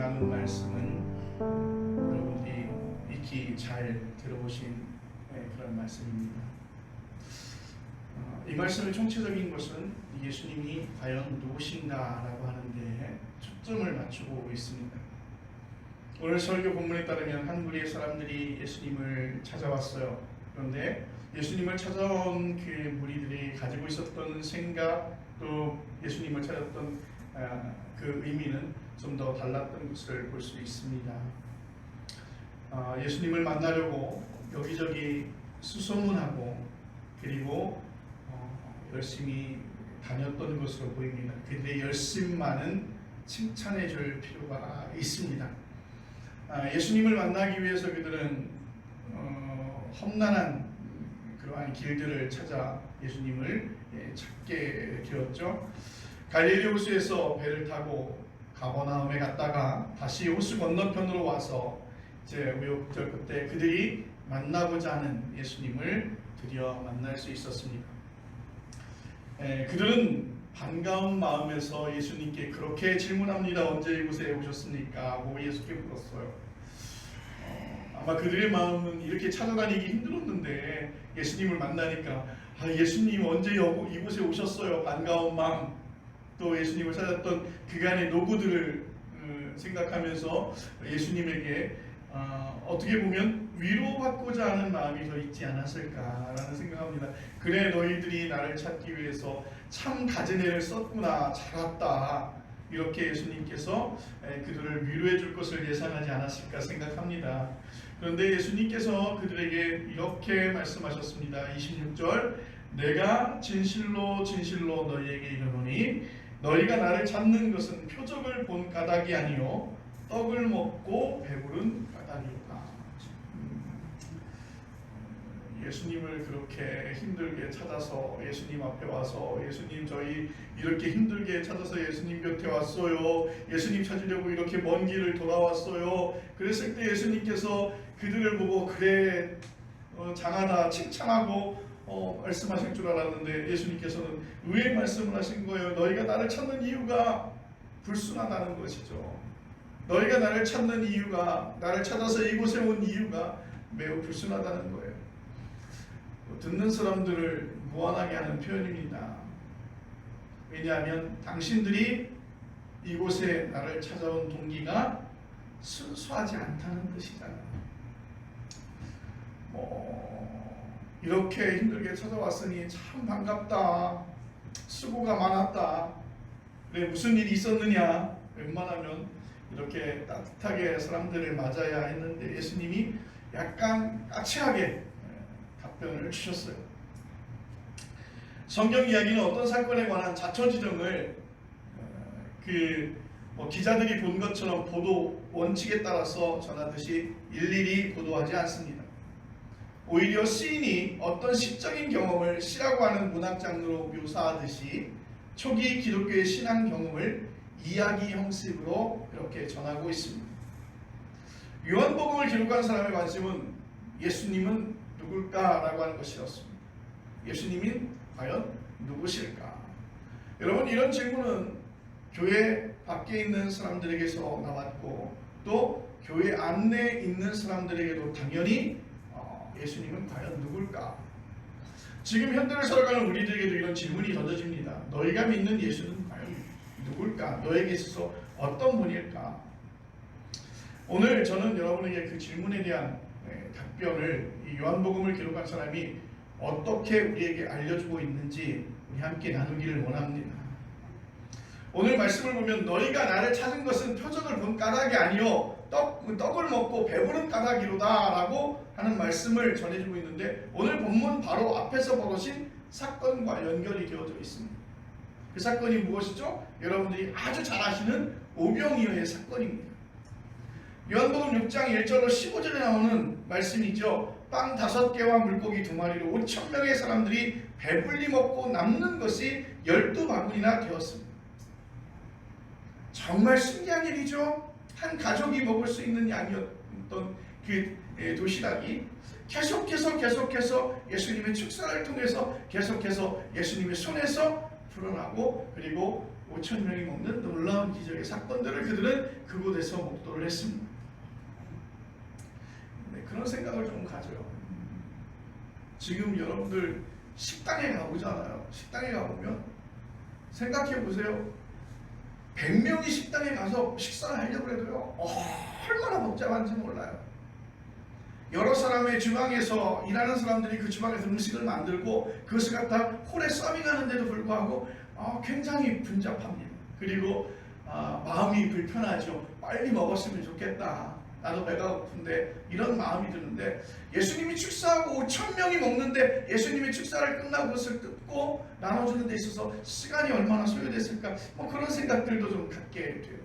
나눈 말씀은 여러분들이 익히 잘 들어보신 그런 말씀입니다. 이 말씀의 총체적인 것은 예수님이 과연 누구신가라고 하는 데에 초점을 맞추고 있습니다. 오늘 설교 본문에 따르면 한 무리의 사람들이 예수님을 찾아왔어요. 그런데 예수님을 찾아온 그 무리들이 가지고 있었던 생각, 또 예수님을 찾았던 그 의미는 좀 더 달랐던 것을 볼 수 있습니다. 예수님을 만나려고 여기저기 수소문하고 그리고 열심히 다녔던 것으로 보입니다. 그들의 열심만은 칭찬해 줄 필요가 있습니다. 예수님을 만나기 위해서 그들은 험난한 그러한 길들을 찾아 예수님을 찾게 되었죠. 갈릴리 호수에서 배를 타고 가버나움에 갔다가 다시 호수 건너편으로 와서 이제 우여곡절 끝에 그들이 만나고자 하는 예수님을 드디어 만날 수 있었습니다. 그들은 반가운 마음에서 예수님께 그렇게 질문합니다. 언제 이곳에 오셨습니까? 하고 예수께 물었어요. 아마 그들의 마음은 이렇게 찾아다니기 힘들었는데 예수님을 만나니까 예수님 언제 이곳에 오셨어요? 반가운 마음, 또 예수님을 찾았던 그간의 노고들을 생각하면서 예수님에게 어떻게 보면 위로받고자 하는 마음이 더 있지 않았을까라는 생각합니다. 그래 너희들이 나를 찾기 위해서 참 가진 애를 썼구나, 잘 왔다, 이렇게 예수님께서 그들을 위로해 줄 것을 예상하지 않았을까 생각합니다. 그런데 예수님께서 그들에게 이렇게 말씀하셨습니다. 26절, 내가 진실로 진실로 너희에게 이르노니 너희가 나를 찾는 것은 표적을 본 까닭이 아니요 떡을 먹고 배부른 까닭이로다. 예수님을 그렇게 힘들게 찾아서 예수님 앞에 와서 예수님 저희 이렇게 힘들게 찾아서 예수님 곁에 왔어요. 예수님 찾으려고 이렇게 먼 길을 돌아왔어요. 그랬을 때 예수님께서 그들을 보고 그래 장하다 칭찬하고 말씀하실 줄 알았는데 예수님께서는 왜 말씀을 하신 거예요? 너희가 나를 찾는 이유가 불순하다는 것이죠. 너희가 나를 찾는 이유가, 나를 찾아서 이곳에 온 이유가 매우 불순하다는 거예요. 듣는 사람들을 무안하게 하는 표현입니다. 왜냐하면 당신들이 이곳에 나를 찾아온 동기가 순수하지 않다는 것이잖아요. 이렇게 힘들게 찾아왔으니 참 반갑다, 수고가 많았다, 그래 무슨 일이 있었느냐, 웬만하면 이렇게 따뜻하게 사람들을 맞아야 했는데 예수님이 약간 까칠하게 답변을 주셨어요. 성경 이야기는 어떤 사건에 관한 자초지종을 기자들이 본 것처럼 보도 원칙에 따라서 전하듯이 일일이 보도하지 않습니다. 오히려 시인이 어떤 시적인 경험을 시라고 하는 문학 장르로 묘사하듯이 초기 기독교의 신앙 경험을 이야기 형식으로 이렇게 전하고 있습니다. 요한복음을 기록한 사람의 관심은 예수님은 누굴까라고 하는 것이었습니다. 예수님이 과연 누구실까? 여러분, 이런 질문은 교회 밖에 있는 사람들에게서 나왔고 또 교회 안에 있는 사람들에게도 당연히 예수님은 과연 누굴까? 지금 현대를 살아가는 우리들에게도 이런 질문이 던져집니다. 너희가 믿는 예수는 과연 누굴까? 너에게 있어서 어떤 분일까? 오늘 저는 여러분에게 그 질문에 대한 답변을 이 요한복음을 기록한 사람이 어떻게 우리에게 알려주고 있는지 우리 함께 나누기를 원합니다. 오늘 말씀을 보면 너희가 나를 찾은 것은 표적을 본 까닭이 아니요 떡을 먹고 배부른 까닭이로다 라고 하는 말씀을 전해주고 있는데 오늘 본문 바로 앞에서 벌어진 사건과 연결이 되어져 있습니다. 그 사건이 무엇이죠? 여러분들이 아주 잘 아시는 오병이어의 사건입니다. 요한복음 6장 1절로 15절에 나오는 말씀이죠. 빵 5개와 물고기 2마리로 5,000명의 사람들이 배불리 먹고 남는 것이 12바구니나 되었습니다. 정말 신기한 일이죠. 한 가족이 먹을 수 있는 양이었던 그 도시락이 계속해서 예수님의 축사를 통해서 계속해서 예수님의 손에서 불어나고 그리고 5천 명이 먹는 놀라운 기적의 사건들을 그들은 그곳에서 목도를 했습니다. 네, 그런 생각을 좀 가져요. 지금 여러분들 식당에 가보잖아요. 식당에 가보면 생각해 보세요. 100명이 식당에 가서 식사를 하려고 해도요, 얼마나 복잡한지 몰라요. 여러 사람의 주방에서 일하는 사람들이 그 주방에서 음식을 만들고 그것을 갖다 홀에 서빙하는데도 불구하고 굉장히 분잡합니다. 그리고 마음이 불편하죠. 빨리 먹었으면 좋겠다. 나도 배가 고픈데 이런 마음이 드는데, 예수님이 축사하고 5천 명이 먹는데 예수님의 축사를 끝나고 그것을 뜯고 나눠주는 데 있어서 시간이 얼마나 소요됐을까, 그런 생각들도 좀 갖게 돼요.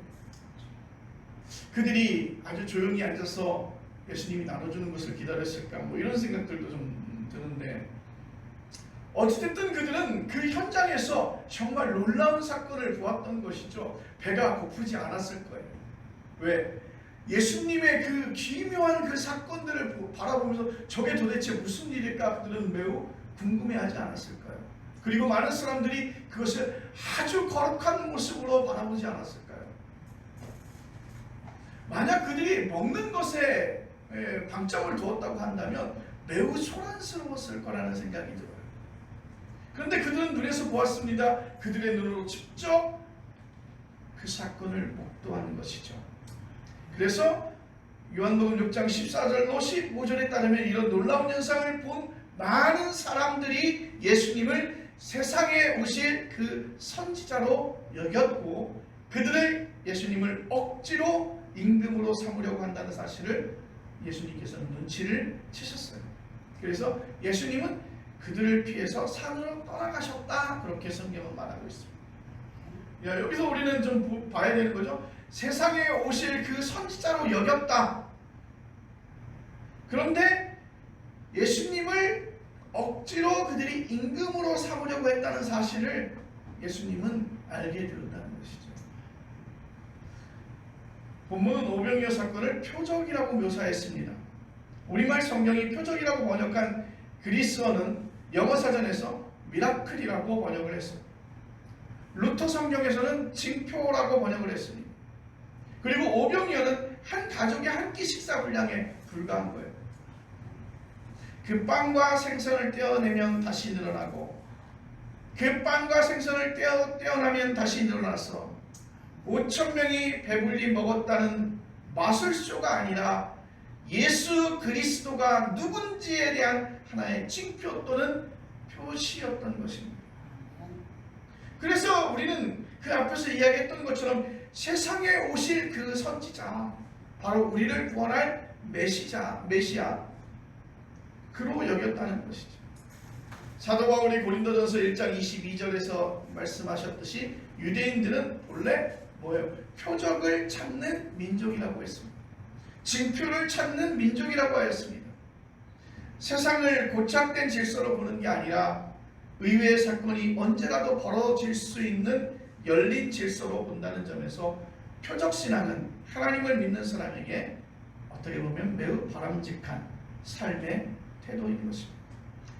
그들이 아주 조용히 앉아서 예수님이 나눠주는 것을 기다렸을까, 이런 생각들도 좀 드는데, 어찌됐든 그들은 그 현장에서 정말 놀라운 사건을 보았던 것이죠. 배가 고프지 않았을 거예요. 왜? 예수님의 그 기묘한 그 사건들을 바라보면서 저게 도대체 무슨 일일까 그들은 매우 궁금해하지 않았을까요? 그리고 많은 사람들이 그것을 아주 거룩한 모습으로 바라보지 않았을까요? 만약 그들이 먹는 것에 방점을 두었다고 한다면 매우 소란스러웠을 거라는 생각이 들어요. 그런데 그들은 눈에서 보았습니다. 그들의 눈으로 직접 그 사건을 목도하는 것이죠. 그래서 요한복음 6장 14절로 15절에 따르면 이런 놀라운 현상을 본 많은 사람들이 예수님을 세상에 오실 그 선지자로 여겼고, 그들의 예수님을 억지로 임금으로 삼으려고 한다는 사실을 예수님께서는 눈치를 채셨어요. 그래서 예수님은 그들을 피해서 산으로 떠나가셨다, 그렇게 성경은 말하고 있습니다. 여기서 우리는 좀 봐야 되는 거죠. 세상에 오실 그 선지자로 여겼다. 그런데 예수님을 억지로 그들이 임금으로 삼으려고 했다는 사실을 예수님은 알게 되었다는 것이죠. 본문은 오병이어 사건을 표적이라고 묘사했습니다. 우리말 성경이 표적이라고 번역한 그리스어는 영어 사전에서 미라클이라고 번역을 했습니다. 루터 성경에서는 징표라고 번역을 했습니다. 그리고 오병이어는 한 가족의 한 끼 식사 분량에 불과한 거예요. 그 빵과 생선을 떼어내면 다시 늘어나고, 그 빵과 생선을 떼어나면 다시 늘어나서 5천 명이 배불리 먹었다는 마술쇼가 아니라 예수 그리스도가 누군지에 대한 하나의 징표 또는 표시였던 것입니다. 그래서 우리는 그 앞에서 이야기했던 것처럼 세상에 오실 그 선지자, 바로 우리를 구원할 메시아, 그로 여겼다는 것이죠. 사도 바울이 고린도전서 1장 22절에서 말씀하셨듯이 유대인들은 원래 표적을 찾는 민족이라고 했습니다. 징표를 찾는 민족이라고 하였습니다. 세상을 고착된 질서로 보는 게 아니라 의외의 사건이 언제라도 벌어질 수 있는 열린 질서로 본다는 점에서 표적신앙은 하나님을 믿는 사람에게 어떻게 보면 매우 바람직한 삶의 태도인 것입니다.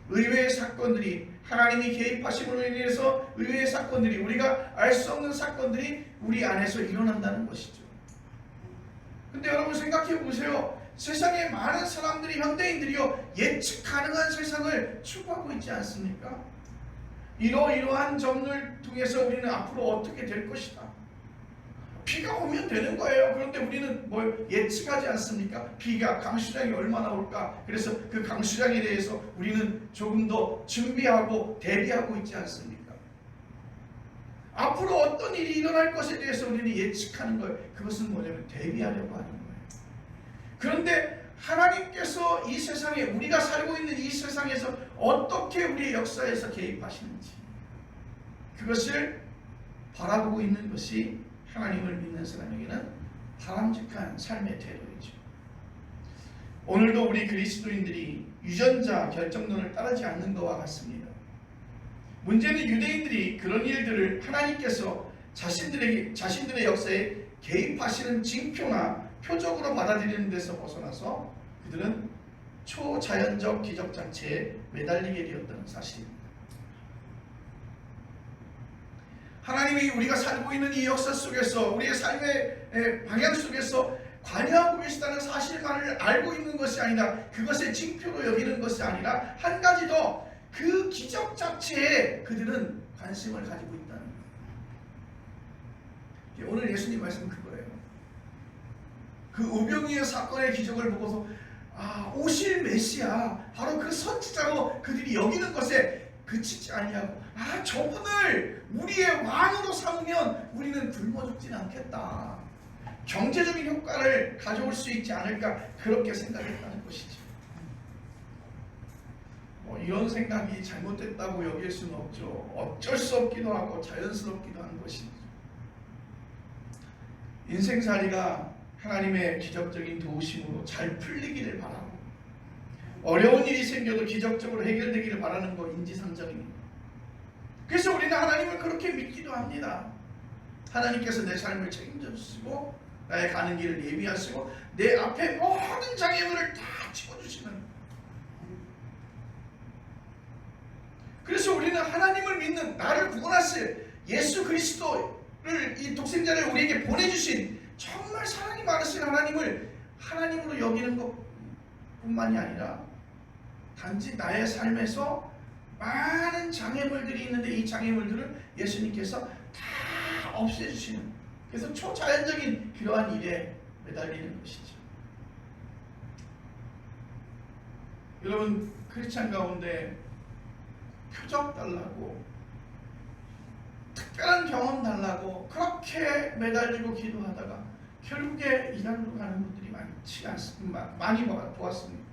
의외의 사건들이, 하나님이 개입하심으로 인해서 의외의 사건들이, 우리가 알 수 없는 사건들이 우리 안에서 일어난다는 것이죠. 근데 여러분 생각해 보세요. 세상에 많은 사람들이, 현대인들이요, 예측 가능한 세상을 추구하고 있지 않습니까? 이러이러한 점을 통해서 우리는 앞으로 어떻게 될 것이다. 비가 오면 되는 거예요. 그런데 우리는 예측하지 않습니까? 비가, 강수량이 얼마나 올까? 그래서 그 강수량에 대해서 우리는 조금 더 준비하고 대비하고 있지 않습니까? 앞으로 어떤 일이 일어날 것에 대해서 우리는 예측하는 거예요. 그것은 뭐냐면 대비하려고 하는 거예요. 그런데 하나님께서 이 세상에, 우리가 살고 있는 이 세상에서 어떻게 우리의 역사에서 개입하시는지, 그것을 바라보고 있는 것이 하나님을 믿는 사람에게는 바람직한 삶의 태도이죠. 오늘도 우리 그리스도인들이 유전자 결정론을 따르지 않는 것과 같습니다. 문제는 유대인들이 그런 일들을 하나님께서 자신들의 역사에 개입하시는 징표나 표적으로 받아들이는 데서 벗어나서 그들은 초자연적 기적 자체에 매달리게 되었다는 사실입니다. 하나님이 우리가 살고 있는 이 역사 속에서 우리의 삶의 방향 속에서 관여하고 계시다는 사실만을 알고 있는 것이 아니라 그것의 징표로 여기는 것이 아니라 한 가지 더 그 기적 자체에 그들은 관심을 가지고 있다는 거예요. 오늘 예수님 말씀은 그거예요. 그 우병이의 사건의 기적을 보고서 오실 메시아 바로 그 선지자로 그들이 여기는 것에 그치지 아니하고 저분을 우리의 왕으로 삼으면 우리는 굶어 죽진 않겠다. 경제적인 효과를 가져올 수 있지 않을까 그렇게 생각했다는 것이죠. 이런 생각이 잘못됐다고 여길 수는 없죠. 어쩔 수 없기도 하고 자연스럽기도 한 것이죠. 인생살이가 하나님의 기적적인 도우심으로 잘 풀리기를 바라고 어려운 일이 생겨도 기적적으로 해결되기를 바라는 거 인지상정입니다. 그래서 우리는 하나님을 그렇게 믿기도 합니다. 하나님께서 내 삶을 책임져 주시고 나의 가는 길을 예비하시고 내 앞에 모든 장애물을 다 치워주시는, 그래서 우리는 하나님을 믿는 나를 구원하실 예수 그리스도를 이 독생자를 우리에게 보내주신 정말 사랑이 많으신 하나님을 하나님으로 여기는 것뿐만이 아니라 단지 나의 삶에서 많은 장애물들이 있는데 이 장애물들을 예수님께서 다 없애주시는, 그래서 초자연적인 그러한 일에 매달리는 것이죠. 여러분, 크리스찬 가운데 표적 달라고 특별한 경험 달라고 그렇게 매달리고 기도하다가 결국에 이단으로 가는 분들이 많이 보았습니다.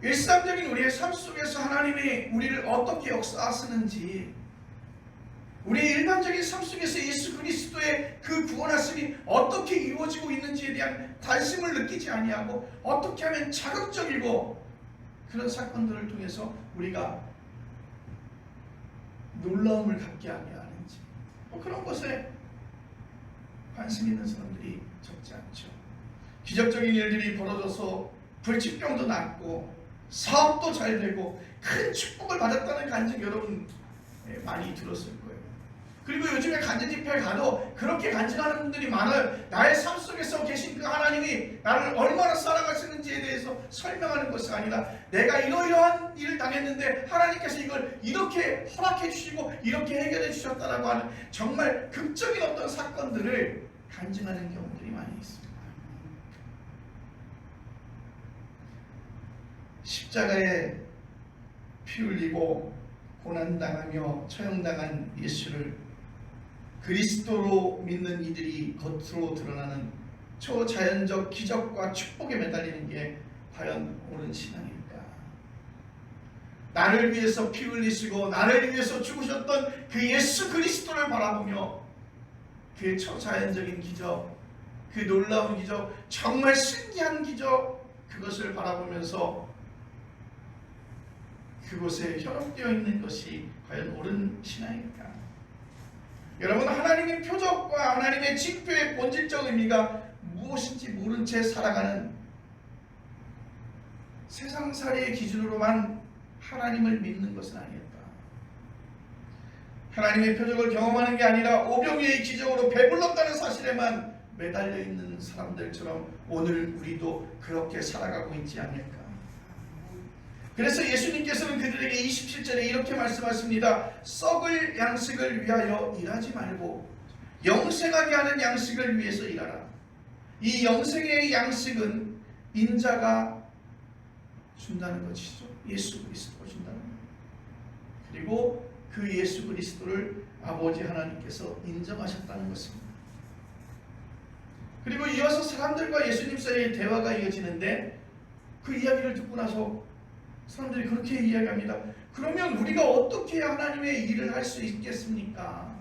일상적인 우리의 삶 속에서 하나님이 우리를 어떻게 역사하시는지, 우리의 일반적인 삶 속에서 예수 그리스도의 그 구원하심이 어떻게 이루어지고 있는지에 대한 관심을 느끼지 아니하고 어떻게 하면 자극적이고 그런 사건들을 통해서 우리가 놀라움을 갖게 하게 하는지, 그런 것에 관심 있는 사람들이 적지 않죠. 기적적인 일들이 벌어져서 불치병도 낫고 사업도 잘 되고 큰 축복을 받았다는 간증 여러분 많이 들었을 거예요. 그리고 요즘에 간증 집회에 가도 그렇게 간증하는 분들이 많아요. 나의 삶 속에서 계신 그 하나님이 나를 얼마나 사랑하시는지에 대해서 설명하는 것이 아니라 내가 이러이러한 일을 당했는데 하나님께서 이걸 이렇게 허락해 주시고 이렇게 해결해 주셨다라고 하는 정말 극적인 어떤 사건들을 간증하는 경우들이 많이 있습니다. 십자가에 피 흘리고 고난당하며 처형당한 예수를 그리스도로 믿는 이들이 겉으로 드러나는 초자연적 기적과 축복에 매달리는 게 과연 옳은 신앙일까? 나를 위해서 피 흘리시고 나를 위해서 죽으셨던 그 예수 그리스도를 바라보며 그 초자연적인 기적, 그 놀라운 기적, 정말 신기한 기적, 그것을 바라보면서 그곳에 현혹되어 있는 것이 과연 옳은 신앙일까? 여러분, 하나님의 표적과 하나님의 징표의 본질적 의미가 무엇인지 모른 채 살아가는 세상살이의 기준으로만 하나님을 믿는 것은 아니었다. 하나님의 표적을 경험하는 게 아니라 오병이의 기적으로 배불렀다는 사실에만 매달려 있는 사람들처럼 오늘 우리도 그렇게 살아가고 있지 않을까? 그래서 예수님께서는 그들에게 27절에 이렇게 말씀하십니다. 썩을 양식을 위하여 일하지 말고 영생하게 하는 양식을 위해서 일하라. 이 영생의 양식은 인자가 준다는 것이죠. 예수 그리스도가 준다는 것. 그리고 그 예수 그리스도를 아버지 하나님께서 인정하셨다는 것입니다. 그리고 이어서 사람들과 예수님 사이의 대화가 이어지는데 그 이야기를 듣고 나서 사람들이 그렇게 이야기합니다. 그러면 우리가 어떻게 해야 하나님의 일을 할 수 있겠습니까?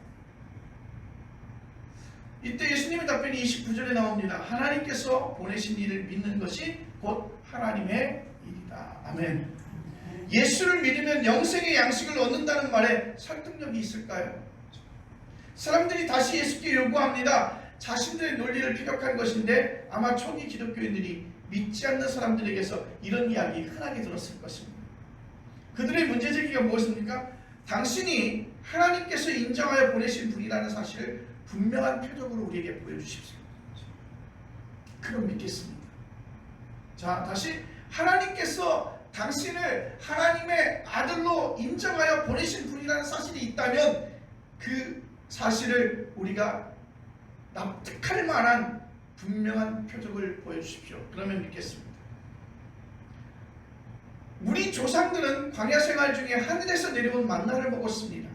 이때 예수님의 답변이 29절에 나옵니다. 하나님께서 보내신 일을 믿는 것이 곧 하나님의 일이다. 아멘. 예수를 믿으면 영생의 양식을 얻는다는 말에 설득력이 있을까요? 사람들이 다시 예수께 요구합니다. 자신들의 논리를 피력한 것인데 아마 초기 기독교인들이 믿지 않는 사람들에게서 이런 이야기 흔하게 들었을 것입니다. 그들의 문제제기가 무엇입니까? 당신이 하나님께서 인정하여 보내신 분이라는 사실을 분명한 표적으로 우리에게 보여주십시오. 그럼 믿겠습니다. 자, 다시 하나님께서 당신을 하나님의 아들로 인정하여 보내신 분이라는 사실이 있다면 그 사실을 우리가 납득할 만한 분명한 표적을 보여주십시오. 그러면 믿겠습니다. 우리 조상들은 광야 생활 중에 하늘에서 내려온 만나를 먹었습니다.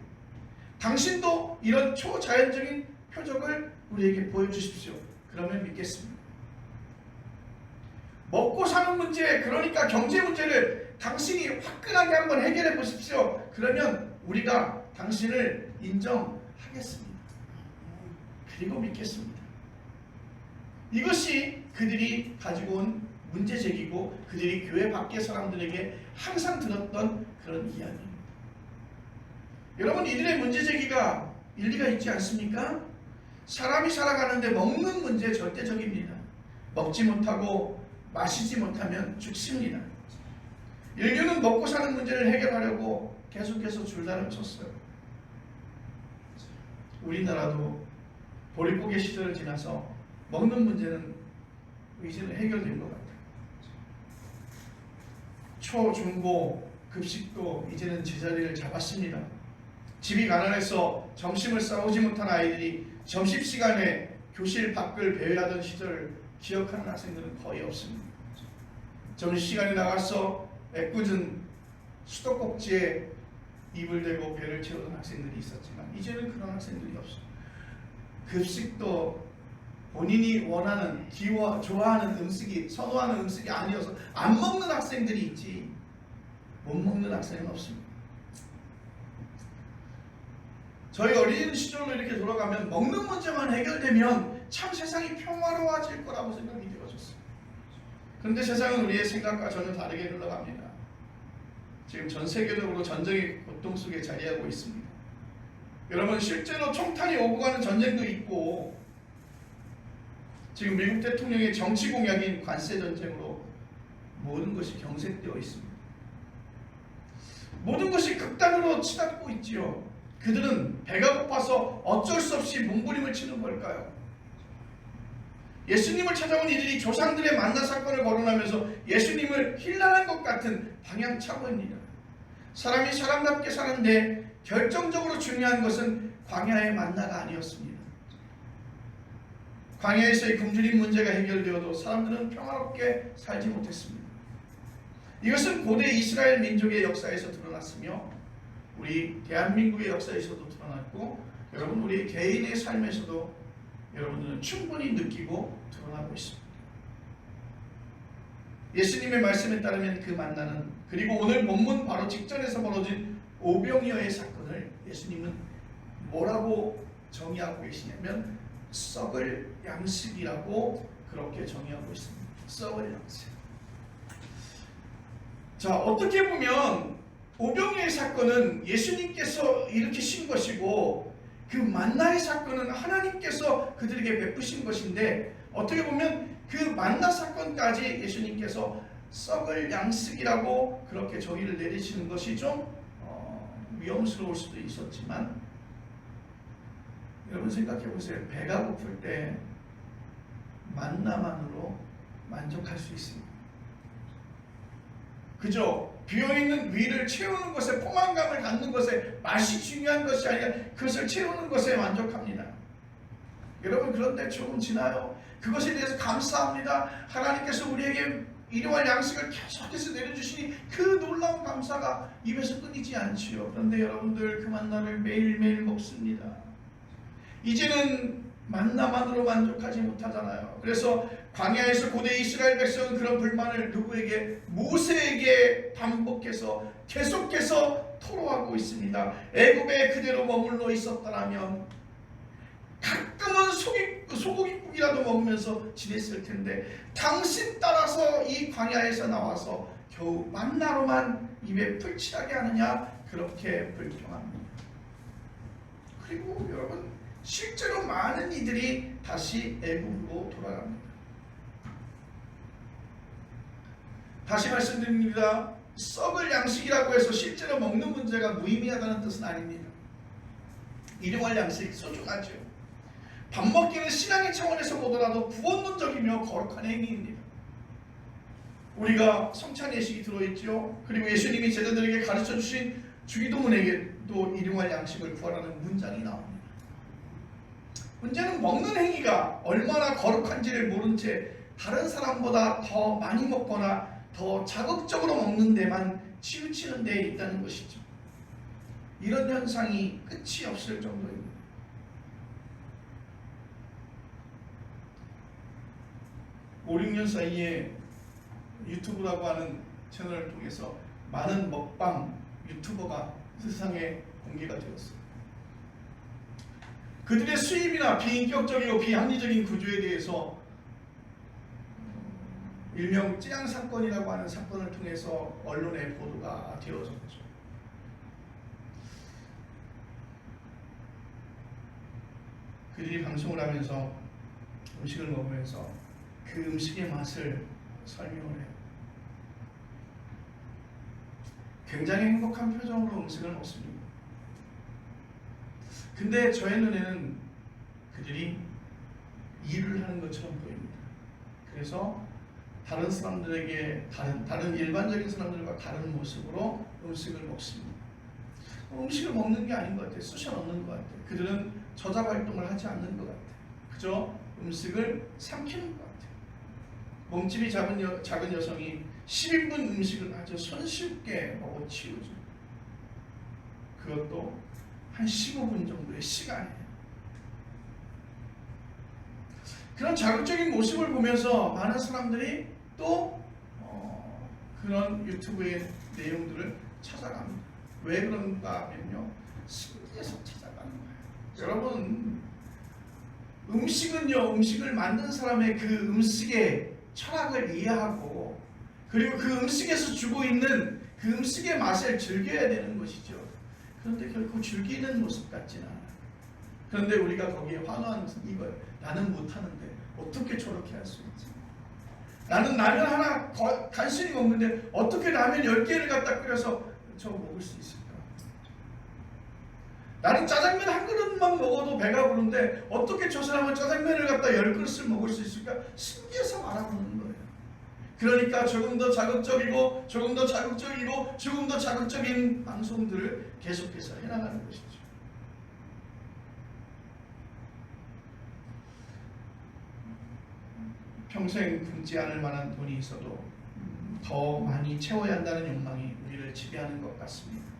당신도 이런 초자연적인 표적을 우리에게 보여주십시오. 그러면 믿겠습니다. 먹고 사는 문제, 그러니까 경제 문제를 당신이 화끈하게 한번 해결해 보십시오. 그러면 우리가 당신을 인정하겠습니다. 그리고 믿겠습니다. 이것이 그들이 가지고 온 문제제기고 그들이 교회 밖의 사람들에게 항상 들었던 그런 이야기입니다. 여러분, 이들의 문제제기가 일리가 있지 않습니까? 사람이 살아가는데 먹는 문제 절대적입니다. 먹지 못하고 마시지 못하면 죽습니다. 인류는 먹고 사는 문제를 해결하려고 계속해서 줄다름 쳤어요. 우리나라도 보릿고개 시절을 지나서 먹는 문제는 이제는 해결된 것 같아요. 초, 중, 고 급식도 이제는 제자리를 잡았습니다. 집이 가난해서 점심을 싸우지 못한 아이들이 점심시간에 교실 밖을 배회하던 시절을 기억하는 학생들은 거의 없습니다. 점심시간에 나가서 애꿎은 수도꼭지에 입을 대고 배를 채우던 학생들이 있었지만 이제는 그런 학생들이 없어요. 급식도 본인이 원하는, 좋아하는 음식이, 선호하는 음식이 아니어서 안 먹는 학생들이 있지 못 먹는 학생은 없습니다. 저희 어린 시절로 이렇게 돌아가면 먹는 문제만 해결되면 참 세상이 평화로워질 거라고 생각이 되어졌어요. 그런데 세상은 우리의 생각과 전혀 다르게 흘러갑니다. 지금 전 세계적으로 전쟁의 고통 속에 자리하고 있습니다. 여러분, 실제로 총탄이 오고 가는 전쟁도 있고 지금 미국 대통령의 정치 공약인 관세 전쟁으로 모든 것이 경색되어 있습니다. 모든 것이 극단으로 치닫고 있지요. 그들은 배가 고파서 어쩔 수 없이 몸부림을 치는 걸까요? 예수님을 찾아온 이들이 조상들의 만나 사건을 거론하면서 예수님을 힐난한 것 같은 방향차고입니다. 사람이 사람답게 사는데 결정적으로 중요한 것은 광야의 만나가 아니었습니다. 광야에서의 굶주림 문제가 해결되어도 사람들은 평화롭게 살지 못했습니다. 이것은 고대 이스라엘 민족의 역사에서 드러났으며 우리 대한민국의 역사에서도 드러났고 여러분 우리 개인의 삶에서도 여러분들은 충분히 느끼고 드러나고 있습니다. 예수님의 말씀에 따르면 그 만나는, 그리고 오늘 본문 바로 직전에서 벌어진 오병이어의 사건을 예수님은 뭐라고 정의하고 계시냐면 썩을 양식이라고 그렇게 정의하고 있습니다. 썩을 양식. 자, 어떻게 보면 오병이어의 사건은 예수님께서 일으키신 것이고 그 만나의 사건은 하나님께서 그들에게 베푸신 것인데 어떻게 보면 그 만나 사건까지 예수님께서 썩을 양식이라고 그렇게 정의를 내리시는 것이 좀 위험스러울 수도 있었지만 여러분 생각해 보세요. 배가 고플 때 만나만으로 만족할 수 있습니다. 그죠? 비어있는 위를 채우는 것에, 포만감을 갖는 것에 맛이 중요한 것이 아니라 그것을 채우는 것에 만족합니다. 여러분, 그런데 조금 지나요. 그것에 대해서 감사합니다. 하나님께서 우리에게 일용할 양식을 계속해서 내려주시니 그 놀라운 감사가 입에서 끊이지 않지요. 그런데 여러분들 그 만나를 매일매일 먹습니다. 이제는 만나만으로 만족하지 못하잖아요. 그래서 광야에서 고대 이스라엘 백성은 그런 불만을 누구에게? 모세에게 반복해서 계속해서 토로하고 있습니다. 애굽에 그대로 머물러 있었더라면 가끔은 소고기국이라도 먹으면서 지냈을 텐데 당신 따라서 이 광야에서 나와서 겨우 만나로만 입에 풀칠하게 하느냐, 그렇게 불평합니다. 그리고 여러분, 실제로 많은 이들이 다시 애굽으로 돌아갑니다. 다시 말씀드립니다. 썩을 양식이라고 해서 실제로 먹는 문제가 무의미하다는 뜻은 아닙니다. 일용할 양식이 소중하죠. 밥 먹기는 신앙의 차원에서 보더라도 구원론적이며 거룩한 행위입니다. 우리가 성찬 예식이 들어있죠. 그리고 예수님이 제자들에게 가르쳐 주신 주기도문에게도 일용할 양식을 구하라는 문장이 나옵니다. 문제는 먹는 행위가 얼마나 거룩한지를 모른 채 다른 사람보다 더 많이 먹거나 더 자극적으로 먹는 데만 치우치는 데에 있다는 것이죠. 이런 현상이 끝이 없을 정도입니다. 오, 6년 사이에 유튜브라고 하는 채널을 통해서 많은 먹방 유튜버가 세상에 공개가 되었어요. 그들의 수입이나 비인격적이고 비합리적인 구조에 대해서 일명 찌양 사건이라고 하는 사건을 통해서 언론에 보도가 되어졌죠. 그들이 방송을 하면서 음식을 먹으면서 그 음식의 맛을 설명을 해요. 굉장히 행복한 표정으로 음식을 먹습니다. 근데 저의 눈에는 그들이 일을 하는 것처럼 보입니다. 그래서 다른 사람들에게 다른 일반적인 사람들과 다른 모습으로 음식을 먹습니다. 음식을 먹는 게 아닌 것 같아요. 쑤셔 넣는 것 같아요. 그들은 저작 활동을 하지 않는 것 같아요. 그저 음식을 삼키는 것 같아요. 몸집이 작은 여성이 10인분 음식을 아주 손쉽게 먹어 치우죠. 그것도 한 15분 정도의 시간이에요. 그런 자극적인 모습을 보면서 많은 사람들이 또 그런 유튜브의 내용들을 찾아갑니다. 왜 그런가 하면요, 신기해서 찾아가는 거예요. 여러분, 음식을 만든 사람의 그 음식의 철학을 이해하고 그리고 그 음식에서 주고 있는 그 음식의 맛을 즐겨야 되는 것이죠. 그런데 결코 즐기는 모습 같지는 않아요. 그런데 우리가 거기에 환호하는 것은 이거예요. 나는 못하는데 어떻게 저렇게 할 수 있지? 나는 라면 하나 간신히 먹는데 어떻게 라면 10개를 갖다 끓여서 저거 먹을 수 있을까? 나는 짜장면 한 그릇만 먹어도 배가 부른데 어떻게 저 사람은 짜장면을 갖다 10그릇을 먹을 수 있을까? 신기해서 알아보는 거예요. 그러니까 조금 더 자극적이고 조금 더 자극적이고 조금 더 자극적인 방송들을 계속해서 해나가는 것이죠. 평생 굶지 않을 만한 돈이 있어도 더 많이 채워야 한다는 욕망이 우리를 지배하는 것 같습니다.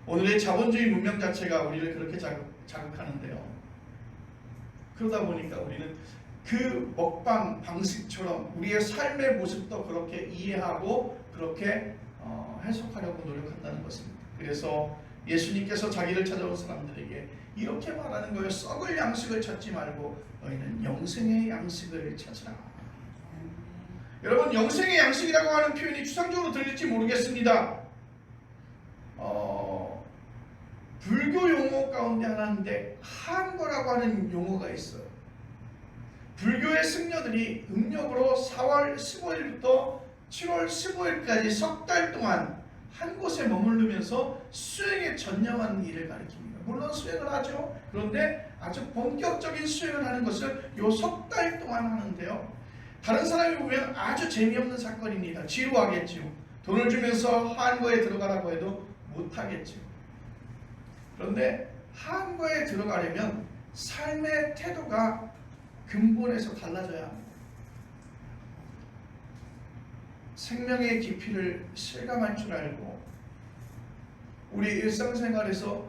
오늘의 자본주의 문명 자체가 우리를 그렇게 자극하는데요. 그러다 보니까 우리는 그 먹방 방식처럼 우리의 삶의 모습도 그렇게 이해하고 그렇게 해석하려고 노력한다는 것입니다. 그래서 예수님께서 자기를 찾아온 사람들에게 이렇게 말하는 거예요. 썩을 양식을 찾지 말고 너희는 영생의 양식을 찾으라. 여러분, 영생의 양식이라고 하는 표현이 추상적으로 들릴지 모르겠습니다. 불교 용어 가운데 하나인데 한거라고 하는 용어가 있어요. 불교의 승려들이 음력으로 4월 15일부터 7월 15일까지 석 달 동안 한 곳에 머무르면서 수행에 전념하는 일을 가리킵니다. 물론 수행을 하죠. 그런데 아주 본격적인 수행을 하는 것을 요 석 달 동안 하는데요. 다른 사람이 보면 아주 재미없는 사건입니다. 지루하겠죠. 돈을 주면서 한거에 들어가라고 해도 못하겠죠. 그런데 한거에 들어가려면 삶의 태도가 근본에서 달라져야 합니다. 생명의 깊이를 실감할 줄 알고 우리 일상생활에서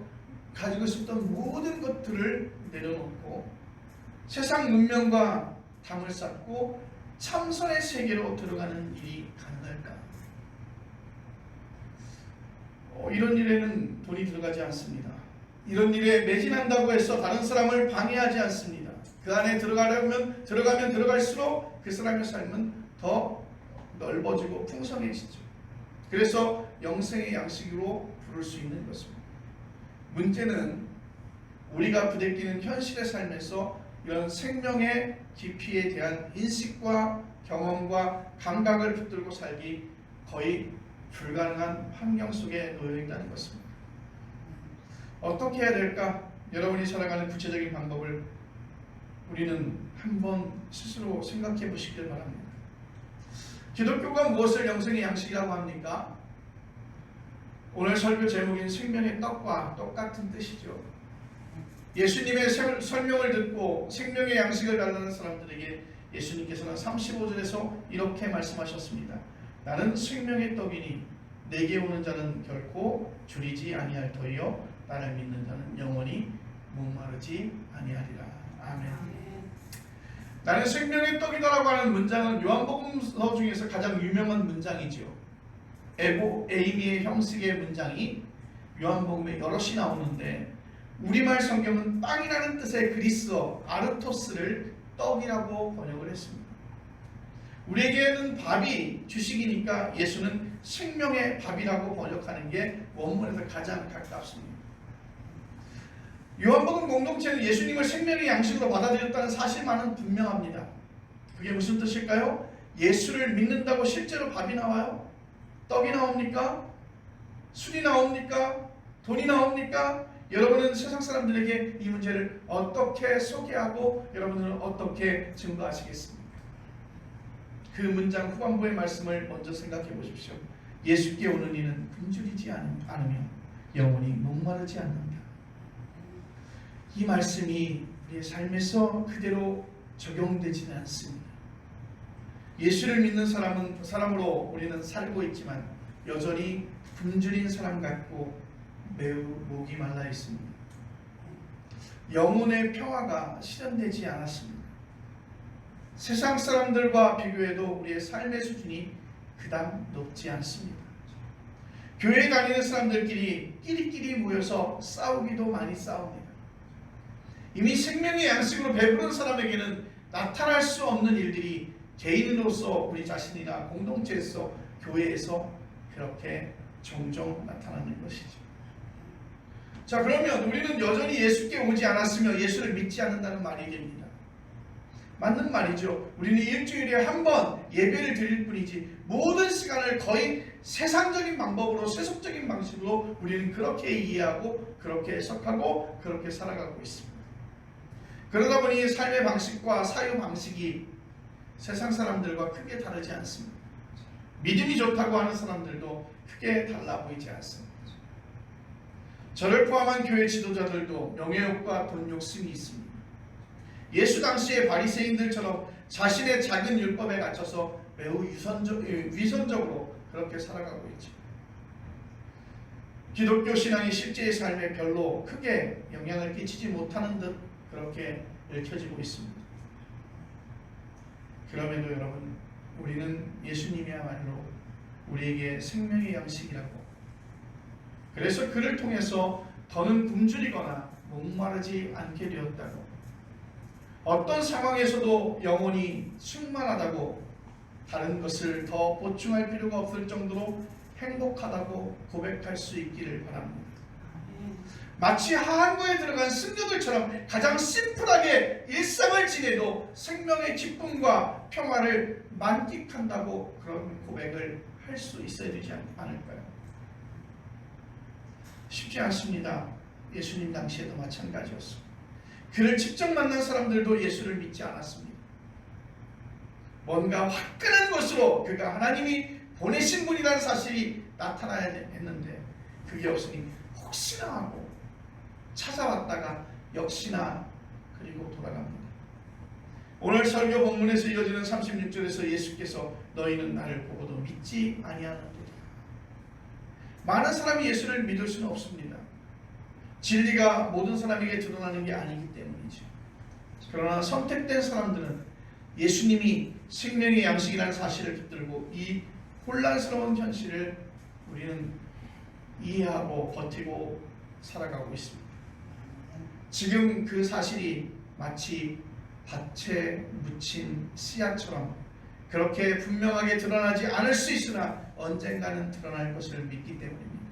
가지고 있었던 모든 것들을 내려놓고 세상 문명과 담을 쌓고 참선의 세계로 들어가는 일이 가능할까? 이런 일에는 돈이 들어가지 않습니다. 이런 일에 매진한다고 해서 다른 사람을 방해하지 않습니다. 그 안에 들어가면 들어갈수록 그 사람의 삶은 더 넓어지고 풍성해지죠. 그래서 영생의 양식으로 부를 수 있는 것입니다. 문제는 우리가 부대끼는 현실의 삶에서 이런 생명의 깊이에 대한 인식과 경험과 감각을 붙들고 살기 거의 불가능한 환경 속에 놓여 있다는 것입니다. 어떻게 해야 될까? 여러분이 살아가는 구체적인 방법을 우리는 한번 스스로 생각해 보시길 바랍니다. 기독교가 무엇을 영생의 양식이라고 합니까? 오늘 설교 제목인 생명의 떡과 똑같은 뜻이죠. 예수님의 설명을 듣고 생명의 양식을 달라는 사람들에게 예수님께서는 35절에서 이렇게 말씀하셨습니다. 나는 생명의 떡이니 내게 오는 자는 결코 줄이지 아니할 터이요 나를 믿는 자는 영원히 목마르지 아니하리라. 아멘. 나는 생명의 떡이다라고 하는 문장은 요한복음서 중에서 가장 유명한 문장이지요. 에이미의 형식의 문장이 요한복음에 여럿이 나오는데 우리말 성경은 빵이라는 뜻의 그리스어 아르토스를 떡이라고 번역을 했습니다. 우리에게는 밥이 주식이니까 예수는 생명의 밥이라고 번역하는 게 원문에서 가장 가깝습니다. 요한복음 공동체는 예수님을 생명의 양식으로 받아들였다는 사실만은 분명합니다. 그게 무슨 뜻일까요? 예수를 믿는다고 실제로 밥이 나와요? 떡이 나옵니까? 술이 나옵니까? 돈이 나옵니까? 여러분은 세상 사람들에게 이 문제를 어떻게 소개하고 여러분은 어떻게 증거하시겠습니까? 그 문장 후반부의 말씀을 먼저 생각해 보십시오. 예수께 오는 이는 굶주리지 않으며 영원히 목마르지 않는다. 이 말씀이 우리의 삶에서 그대로 적용되지는 않습니다. 예수를 믿는 사람으로 우리는 살고 있지만 여전히 굶주린 사람 같고 매우 목이 말라 있습니다. 영혼의 평화가 실현되지 않았습니다. 세상 사람들과 비교해도 우리의 삶의 수준이 그다음 높지 않습니다. 교회에 다니는 사람들끼리 끼리끼리 모여서 싸우기도 많이 싸웁니다. 이미 생명의 양식으로 배부른 사람에게는 나타날 수 없는 일들이 개인으로서 우리 자신이나 공동체에서 교회에서 그렇게 종종 나타나는 것이죠. 자, 그러면 우리는 여전히 예수께 오지 않았으며 예수를 믿지 않는다는 말이 됩니다. 맞는 말이죠. 우리는 일주일에 한 번 예배를 드릴 뿐이지 모든 시간을 거의 세상적인 방법으로 세속적인 방식으로 우리는 그렇게 이해하고 그렇게 해석하고 그렇게 살아가고 있습니다. 그러다 보니 삶의 방식과 사유 방식이 세상 사람들과 크게 다르지 않습니다. 믿음이 좋다고 하는 사람들도 크게 달라 보이지 않습니다. 저를 포함한 교회 지도자들도 명예욕과 돈 욕심이 있습니다. 예수 당시의 바리새인들처럼 자신의 작은 율법에 갇혀서 매우 위선적으로 그렇게 살아가고 있죠. 기독교 신앙이 실제의 삶에 별로 크게 영향을 끼치지 못하는 듯 그렇게 읽혀지고 있습니다. 그럼에도 여러분, 우리는 예수님이야말로 우리에게 생명의 양식이라고, 그래서 그를 통해서 더는 굶주리거나 목마르지 않게 되었다고, 어떤 상황에서도 영혼이 충만하다고, 다른 것을 더 보충할 필요가 없을 정도로 행복하다고 고백할 수 있기를 바랍니다. 마치 하한구에 들어간 승려들처럼 가장 심플하게 일상을 지내도 생명의 기쁨과 평화를 만끽한다고 그런 고백을 할 수 있어야 되지 않을까요? 쉽지 않습니다. 예수님 당시에도 마찬가지였습니다. 그를 직접 만난 사람들도 예수를 믿지 않았습니다. 뭔가 화끈한 것으로 그가 하나님이 보내신 분이라는 사실이 나타나야 했는데 그게 없으니 혹시나 하고 찾아왔다가 역시나 그리고 돌아갑니다. 오늘 설교 본문에서 이어지는 36절에서 예수께서 너희는 나를 보고도 믿지 아니하는도다. 많은 사람이 예수를 믿을 수는 없습니다. 진리가 모든 사람에게 드러나는 게 아니기 때문이죠. 그러나 선택된 사람들은 예수님이 생명의 양식이라는 사실을 붙들고 이 혼란스러운 현실을 우리는 이해하고 버티고 살아가고 있습니다. 지금 그 사실이 마치 밭에 묻힌 씨앗처럼 그렇게 분명하게 드러나지 않을 수 있으나 언젠가는 드러날 것을 믿기 때문입니다.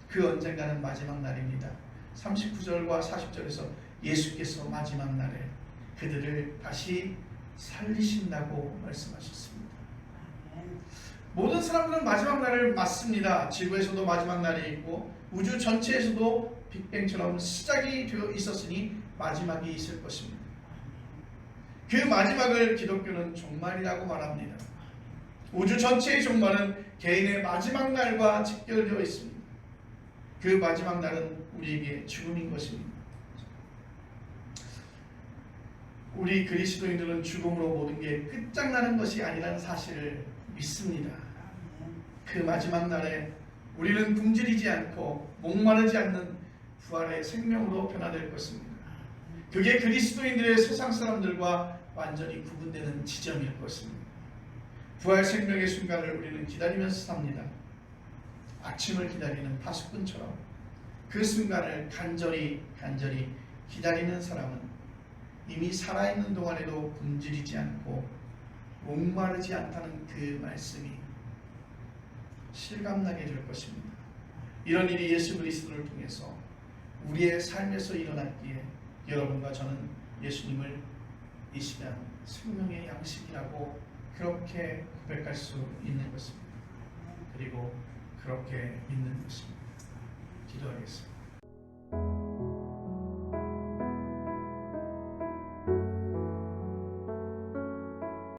그 언젠가는 마지막 날입니다. 39절과 40절에서 예수께서 마지막 날에 그들을 다시 살리신다고 말씀하셨습니다. 모든 사람들은 마지막 날을 맞습니다. 지구에서도 마지막 날이 있고 우주 전체에서도 빅뱅처럼 시작이 되어 있었으니 마지막이 있을 것입니다. 그 마지막을 기독교는 종말이라고 말합니다. 우주 전체의 종말은 개인의 마지막 날과 직결되어 있습니다. 그 마지막 날은 우리에게 죽음인 것입니다. 우리 그리스도인들은 죽음으로 모든 게 끝장나는 것이 아니라는 사실을 믿습니다. 그 마지막 날에 우리는 굶주리지 않고 목마르지 않는 부활의 생명으로 변화될 것입니다. 그게 그리스도인들의 세상 사람들과 완전히 구분되는 지점일 것입니다. 부활 생명의 순간을 우리는 기다리면서 삽니다. 아침을 기다리는 파수꾼처럼 그 순간을 간절히 기다리는 사람은 이미 살아있는 동안에도 굶주리지 않고 목마르지 않다는 그 말씀이 실감나게 될 것입니다. 이런 일이 예수 그리스도를 통해서 우리의 삶에서 일어났기에 여러분과 저는 예수님을 이 시간 생명의 양식이라고 그렇게 고백할 수 있는 것입니다. 그리고 그렇게 믿는 것입니다. 기도하겠습니다.